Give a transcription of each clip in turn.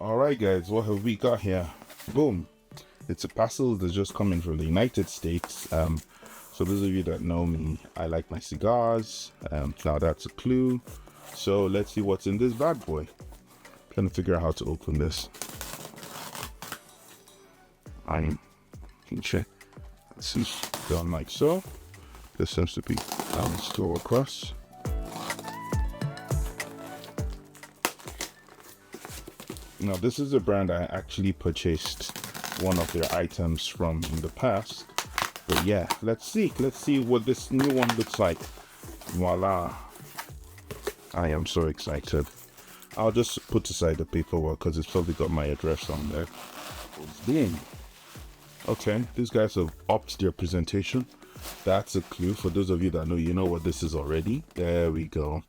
Alright guys, what have we got here? Boom. It's a parcel that's just coming from the United States. So those of you that know me, I like my cigars. Now that's a clue. So let's see what's in this bad boy. Trying to figure out how to open this. I can check. Let's see. Done like so. This seems to be go across. Now this is a brand I actually purchased one of their items from in the past. But yeah, let's see what this new one looks like. Voila. I am so excited. I'll just put aside the paperwork because it's probably got my address on there. Boom. Okay, these guys have upped their presentation. That's a clue. For those of you that know, you know what this is already. There we go.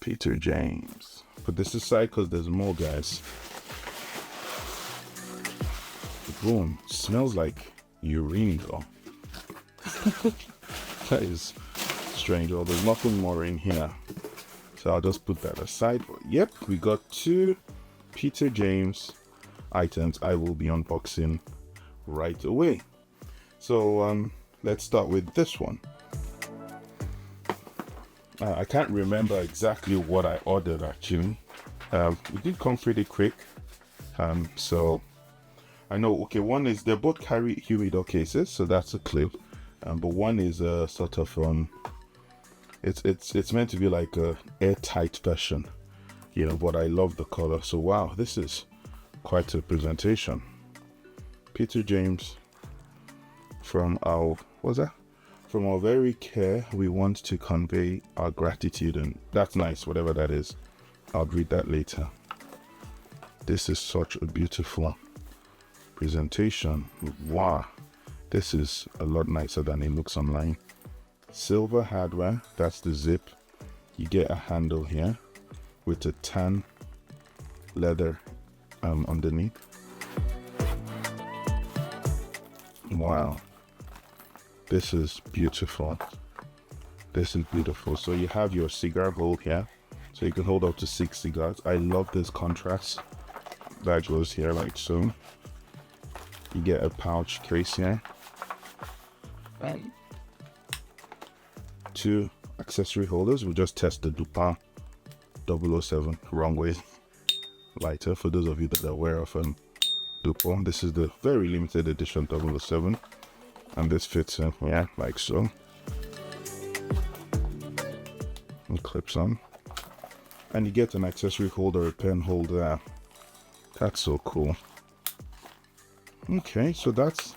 Peter James. Put this aside because there's more, guys. Boom. Smells like urine though. That is strange. Oh, there's nothing more in here. So I'll just put that aside. But yep, we got 2 Peter James items I will be unboxing right away. So let's start with this one. I can't remember exactly what I ordered actually. It did come pretty quick. So I know, okay, one is, they both carry humidor cases, so that's a clue. But one is a sort of it's meant to be like a airtight version, you know. But I love the color, so wow, this is quite a presentation. Peter James, from our from our very care, we want to convey our gratitude, and that's nice, whatever that is. I'll read that later. This is such a beautiful presentation. Wow, this is a lot nicer than it looks online. Silver hardware, that's the zip. You get a handle here with a tan leather underneath. Wow, this is beautiful. This is beautiful. So you have your cigar hold here, so you can hold up to 6 cigars. I love this contrast that goes here like so. You get a pouch case here, and 2 accessory holders. We'll just test the Dupin 007 wrong way lighter for those of you that are aware of Dupin. This is the very limited edition 007, and this fits in here like so. It clips on, and you get an accessory holder, a pen holder. That's so cool. Okay, so that's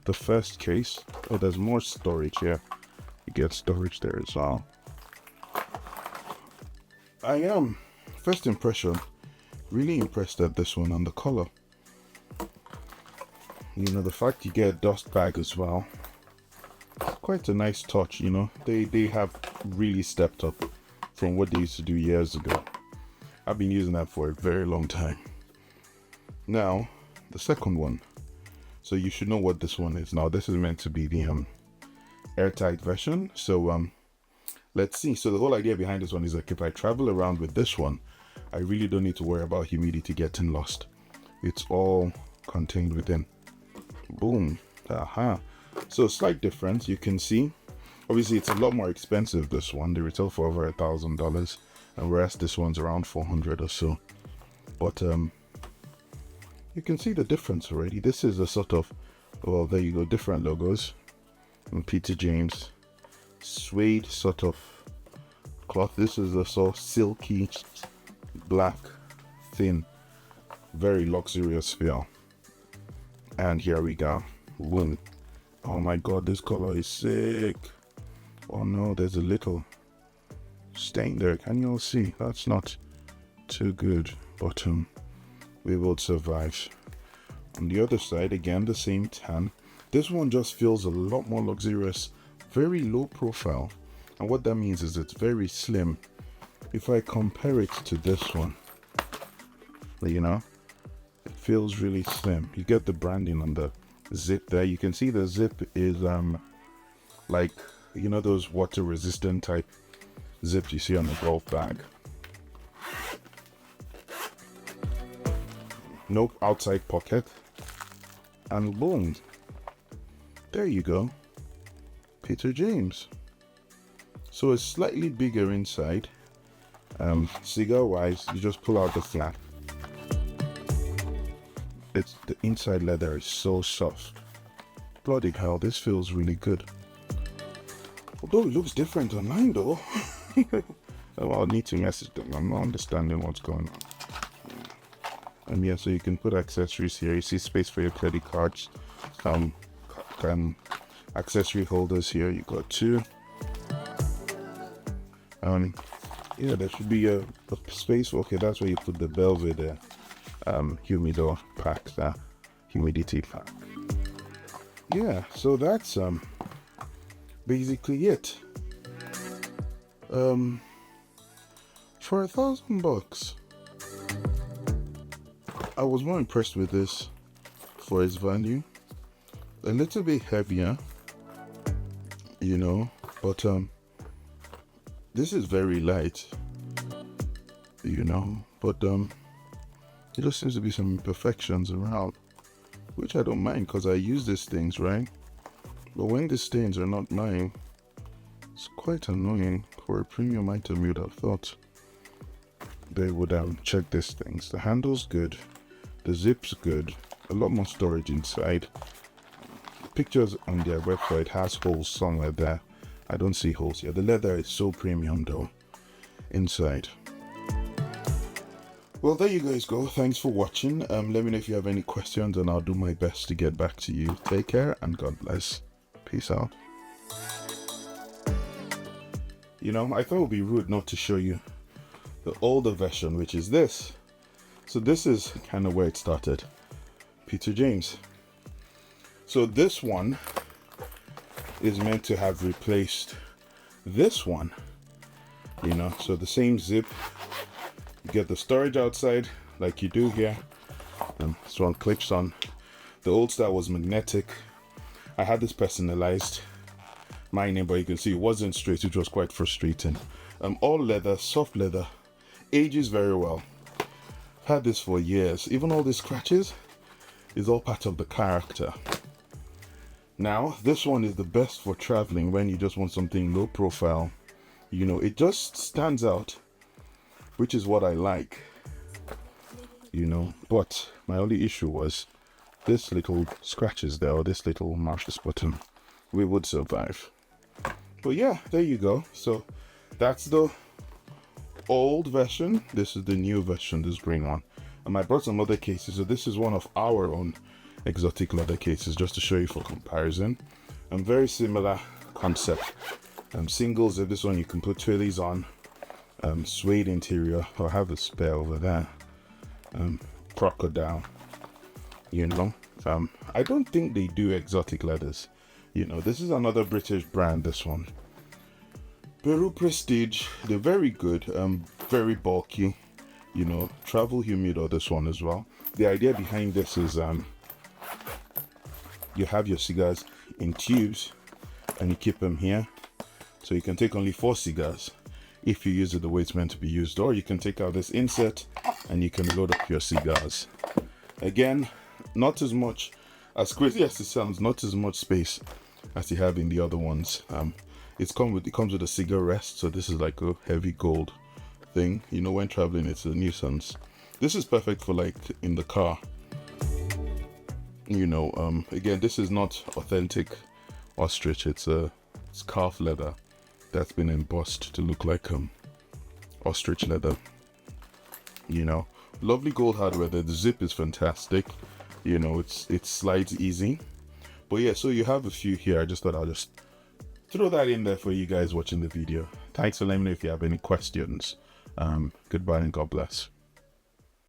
the first case. Oh, there's more storage here. You get storage there as well. I am, first impression, really impressed at this one and the color. You know, the fact you get a dust bag as well. Quite a nice touch, you know. They have really stepped up from what they used to do years ago. I've been using that for a very long time. Now, the second one. So you should know what this one is. Now this is meant to be the airtight version. So let's see. So the whole idea behind this one is like, if I travel around with this one, I really don't need to worry about humidity getting lost. It's all contained within. Boom. Aha. So slight difference, you can see. Obviously it's a lot more expensive, this one. They retail for over $1,000, and whereas this one's around 400 or so. But you can see the difference already. This is a sort of, well, there you go, different logos. And Peter James suede sort of cloth. This is a sort of silky black, thin, very luxurious feel. And here we go. Boom. Oh my god, this color is sick. Oh no, there's a little stain there. Can you all see? That's not too good, but we will survive. On the other side, again, the same tan. This one just feels a lot more luxurious, very low profile, and what that means is it's very slim. If I compare it to this one, you know, it feels really slim. You get the branding on the zip there. You can see the zip is like, you know, those water resistant type zips you see on the golf bag. no outside pocket, and boom, there you go, Peter James. So it's slightly bigger inside. Cigar wise, you just pull out the flap. It's the inside leather is so soft. Bloody hell, this feels really good. Although it looks different online though. Oh, I'll need to message them. I'm not understanding what's going on. Yeah, so you can put accessories here. You see space for your credit cards. Accessory holders here. You got two. Yeah, there should be a space. Okay, that's where you put the Belvedere humidor pack, that humidity pack. Yeah, so that's basically it. For $1,000, I was more impressed with this for its value. A little bit heavier, you know, but this is very light, you know, but it just seems to be some imperfections around, which I don't mind because I use these things, right? But when these stains are not mine, it's quite annoying. For a premium item, you'd have thought they would check these things. The handle's good, the zip's good, a lot more storage inside. Pictures on their website has holes somewhere there. I don't see holes here. The leather is so premium though inside. Well, there you guys go. Thanks for watching. Let me know if you have any questions and I'll do my best to get back to you. Take care and God bless. Peace out. You know, I thought it would be rude not to show you the older version, which is this. So this is kind of where it started. Peter James. So this one is meant to have replaced this one, you know, so the same zip. You get the storage outside like you do here, and this one clips on. The old style was magnetic. I had this personalized my name, but you can see it wasn't straight, which was quite frustrating. All leather, soft leather, ages very well. I've had this for years. Even all these scratches is all part of the character. Now this one is the best for traveling when you just want something low profile, you know, it just stands out, which is what I like, you know. But my only issue was this little scratches there, or this little mouse button. We would survive. But yeah, there you go. So that's the old version. This is the new version, this green one. And I brought some other cases. So this is one of our own exotic leather cases, just to show you for comparison. And very similar concept. Single zip. This one you can put twillies on. Suede interior. I'll have a spare over there. Crocodile. You know. I don't think they do exotic leathers. You know, this is another British brand, this one. Puro Prestige. They're very good. Very bulky. You know, travel humidor, this one as well. The idea behind this is you have your cigars in tubes and you keep them here. So you can take only 4 cigars if you use it the way it's meant to be used. Or you can take out this insert and you can load up your cigars. Again, not as much, as crazy as it sounds, not as much space as you have in the other ones. It comes with a cigar rest, so this is like a heavy gold thing. You know, when traveling, it's a nuisance. This is perfect for like in the car. You know, again, this is not authentic ostrich. It's calf leather that's been embossed to look like ostrich leather. You know, lovely gold hardware. The zip is fantastic. You know, it slides easy. But yeah, so you have a few here. I just thought I'll just throw that in there for you guys watching the video. Thanks for letting me know if you have any questions. Goodbye and God bless.